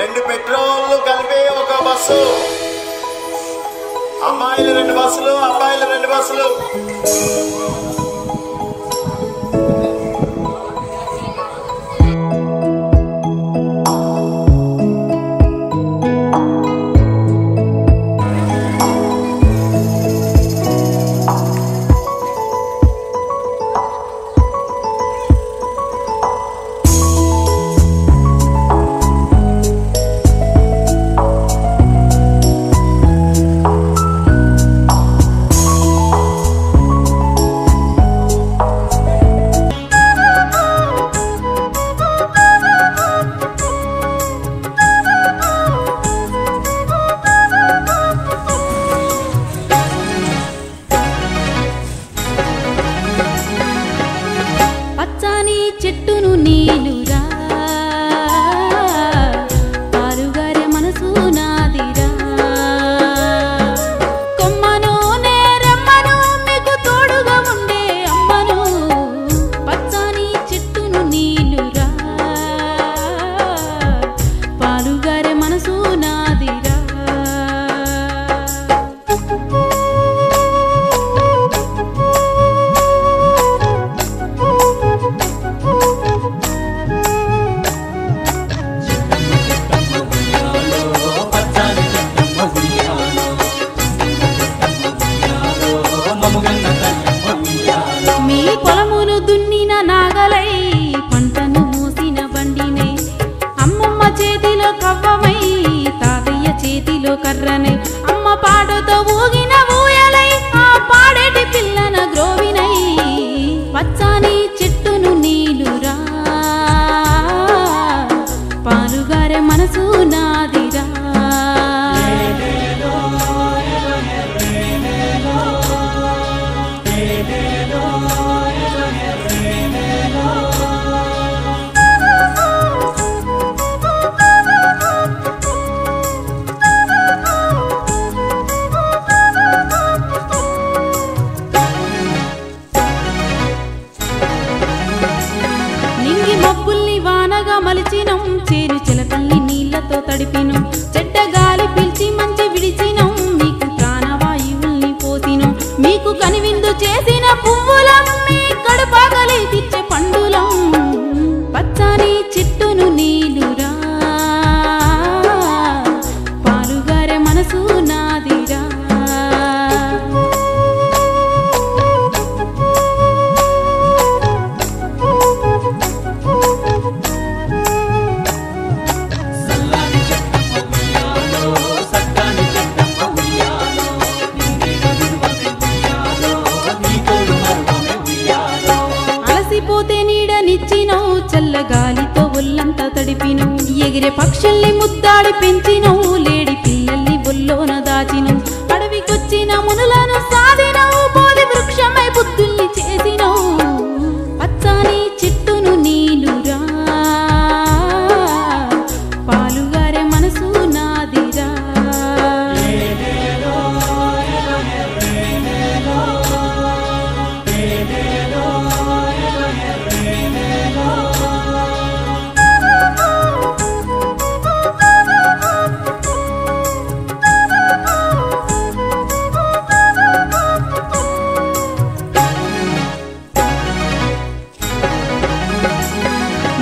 2 petrol కలిపి ఒక bus. అమ్మాయిలు 2 బస్సులు, అబ్బాయిలు 2 బస్సులు. చెట్టును నీలురా పారుగారే మనసు నాదిరా కొమ్మను నేరమ్మను మీకు తోడుగా ఉండే అమ్మను పచ్చని చెట్టును నీలురా పారుగారే మనసు నాదిరా మీ పొలమును దున్నిన నాగలై పంటను మూసిన బండినై అమ్మమ్మ చేతిలో కవ్వమై తాతయ్య చేతిలో కర్రనై అమ్మ పాడుతో ఊగిన ఊయలై ఆ పాడేటి పిల్లన గ్రోవినై పచ్చని చెట్టును నీలురా పాలుగారే మనసు నాదిరా నింగి మబ్బుల్ని వానగా మలిచినం చేరు చిలకల్ని నీళ్లతో తడిపినం చెడ్డ గాలి పిలిచి మంచి విడిచినం మీకు ప్రాణవాయువుల్ని పోసినం మీకు కనివిందు చేసిన పువ్వులం మీ కడుపాగలి తీర్చే పండులం పచ్చని చెట్టును నీలురా పాలుగారే మనసు నాదిరా అలసిపోతే నీడనిచ్చినవు చల్లగాలితో ఒళ్ళంతా తడిపినవు ఎగిరే పక్షుల్ని ముద్దాడి పెంచినవు లేడి పిల్లల్ని బొల్లోన దాచినవు అడవికొచ్చిన మునులను సాధినవు బోధి వృక్షమై బుద్ధుల్ని చేసినవు పచ్చని చెట్టును నీలురా పాలుగారే మనసు నాదిరా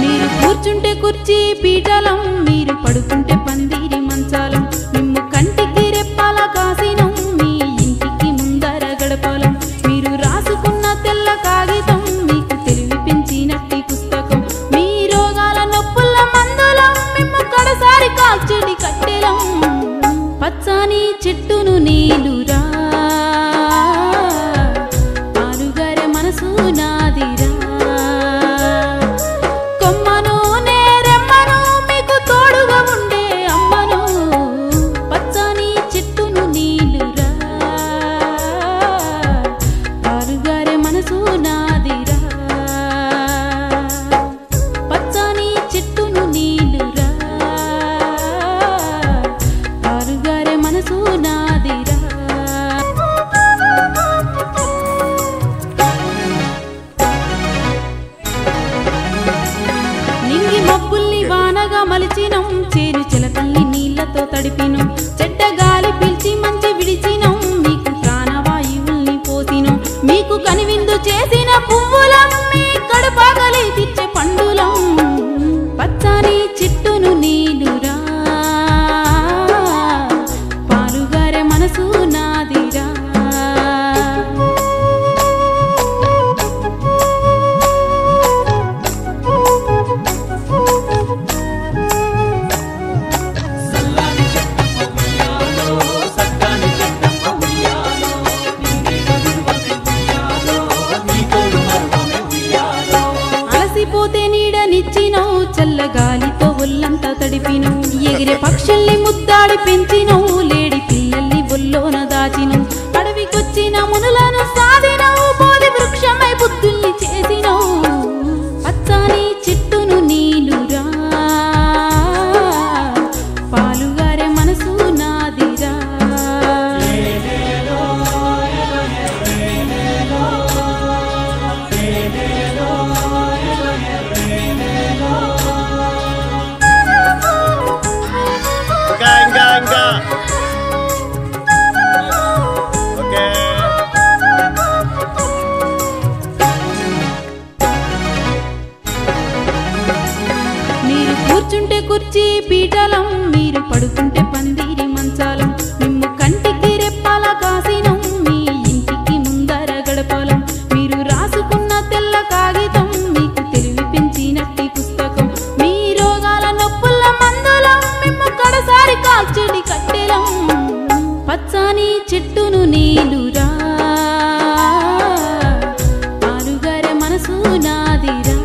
మీరు కూర్చుంటే కుర్చీ పీఠలం మీరు పడుకుంటే పందిరి మంచాలం మిమ్ము కంటికి రెప్పాల కాసినం మీ ఇంటికి ముందర గడపాలం మీరు రాసుకున్న తెల్ల కాగితం మీకు తెలివి పెంచినట్టి పుస్తకం మీ రోగాల నొప్పుల మందులం మిమ్ము కడసారి కాల్చెడి కట్టెలం పచ్చని చెట్టును నీలురా పాలుగారే మనసు నాదిరా కొమ్మను నేరెమ్మను మీకు తోడుగా ఉండే అమ్మను మలిచినం చేరు చిలకల్ని నీళ్లతో తడిపినం చెడ్డ గాలి పీల్చి మంచి విడిచినం మీకు ప్రాణవాయువుల్ని పోసినం మీకు కనివిందు చేసిన పువ్వులం మీ కడుపాగలి తెచ్చే పండులం పచ్చని చెట్టును నీలురా పాలుగారే మనసు నాదిరా అలసిపోతే నీడనిచ్చినవు చల్లగాలితో ఒళ్ళంతా తడిపినవు ఎగిరే పక్షుల్ని ముద్దాడి పెంచినవు లేడి పిల్లల్ని బొల్లోన దాచినవు అడవికొచ్చిన మునులను సాధినవు బోధి వృక్షమై బుద్ధుల్ని చేసినవు పచ్చని చెట్టును నీలురా పాలుగారే మనసు నాదిరా ఇంకా ఓకే మీరు కూర్చుంటే కుర్చీ పీఠలం మీరు పడుకుంటే పందిరి మంచాలం మిమ్ము కంటికి రెప్పాల కాసినం మీ ఇంటికి ముందర గడపాలం మీరు రాసుకున్న తెల్ల కాగితం మీకు తెలివి పెంచినట్టి పుస్తకం మీ రోగాల నొప్పుల మందులం మిమ్ము కడసారి కాల్చెడి కట్టెలం పచ్చని చెట్టును నీలురా పాలుగారే మనసు నాదిరా